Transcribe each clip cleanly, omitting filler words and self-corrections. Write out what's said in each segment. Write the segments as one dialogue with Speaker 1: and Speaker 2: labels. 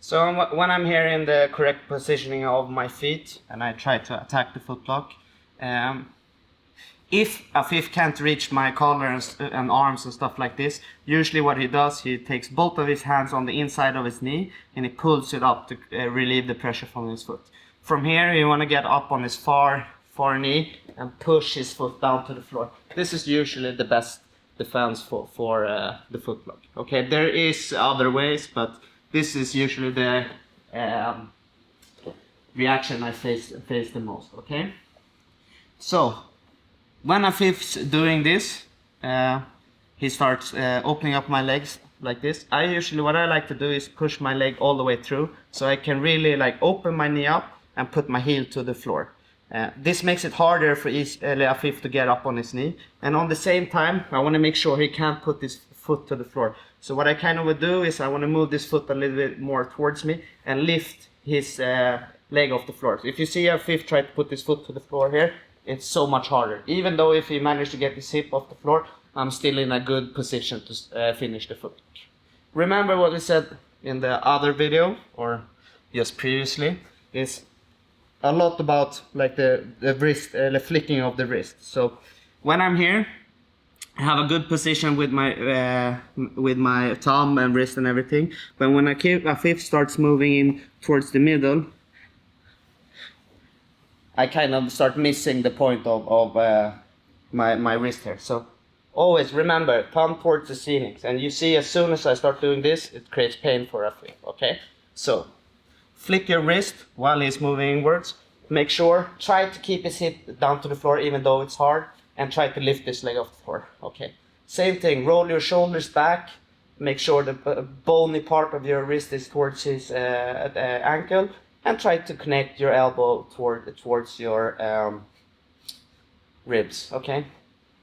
Speaker 1: So when I'm here in the correct positioning of my feet and I try to attack the footlock, if a fifth can't reach my collar and arms and stuff like this, usually what he does, he takes both of his hands on the inside of his knee and he pulls it up to relieve the pressure from his foot. From here you want to get up on his far knee and push his foot down to the floor. This is usually the best defense for the footlock. Okay, there is other ways, but this is usually the reaction I face the most. Okay, so when a fifth's doing this, he starts opening up my legs like this. What I like to do is push my leg all the way through, so I can really like open my knee up and put my heel to the floor. This makes it harder for a fifth to get up on his knee, and on the same time I want to make sure he can't put his foot to the floor. So what I kind of would do is I want to move this foot a little bit more towards me and lift his leg off the floor. So if you see a fifth try to put his foot to the floor here, it's so much harder. Even though if he managed to get his hip off the floor, I'm still in a good position to finish the foot. Remember what we said in the other video, or just previously, is a lot about like the wrist, the flicking of the wrist. So when I'm here, I have a good position with my thumb and wrist and everything. But when a fifth starts moving in towards the middle, I kind of start missing the point of my wrist here. So always remember, thumb towards the ceilings. And you see, as soon as I start doing this, it creates pain for a fifth. Okay, so flick your wrist while he's moving inwards. Make sure, try to keep his hip down to the floor even though it's hard, and try to lift this leg off the floor. Okay, same thing, roll your shoulders back. Make sure the bony part of your wrist is towards his ankle, and try to connect your elbow towards your ribs. Okay,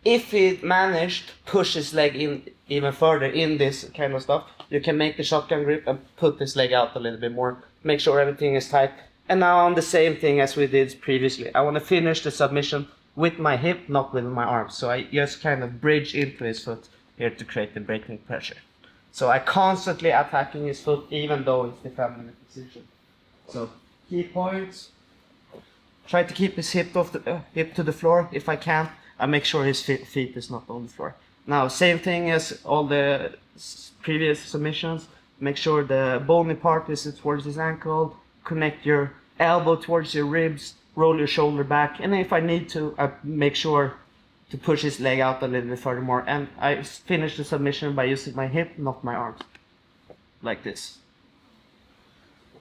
Speaker 1: if he managed to push his leg in even further in this kind of stuff, you can make the shotgun grip and put this leg out a little bit more. Make sure everything is tight. And now on the same thing as we did previously, I want to finish the submission with my hip, not with my arm. So I just kind of bridge into his foot here to create the breaking pressure. So I constantly attacking his foot even though it's defending the position. So key points, try to keep his hip to the floor. If I can, I make sure his feet is not on the floor. Now same thing as all the previous submissions. Make sure the bony part is towards his ankle. Connect your elbow towards your ribs. Roll your shoulder back. And if I need to, I make sure to push his leg out a little bit further more. And I finish the submission by using my hip, not my arms. Like this.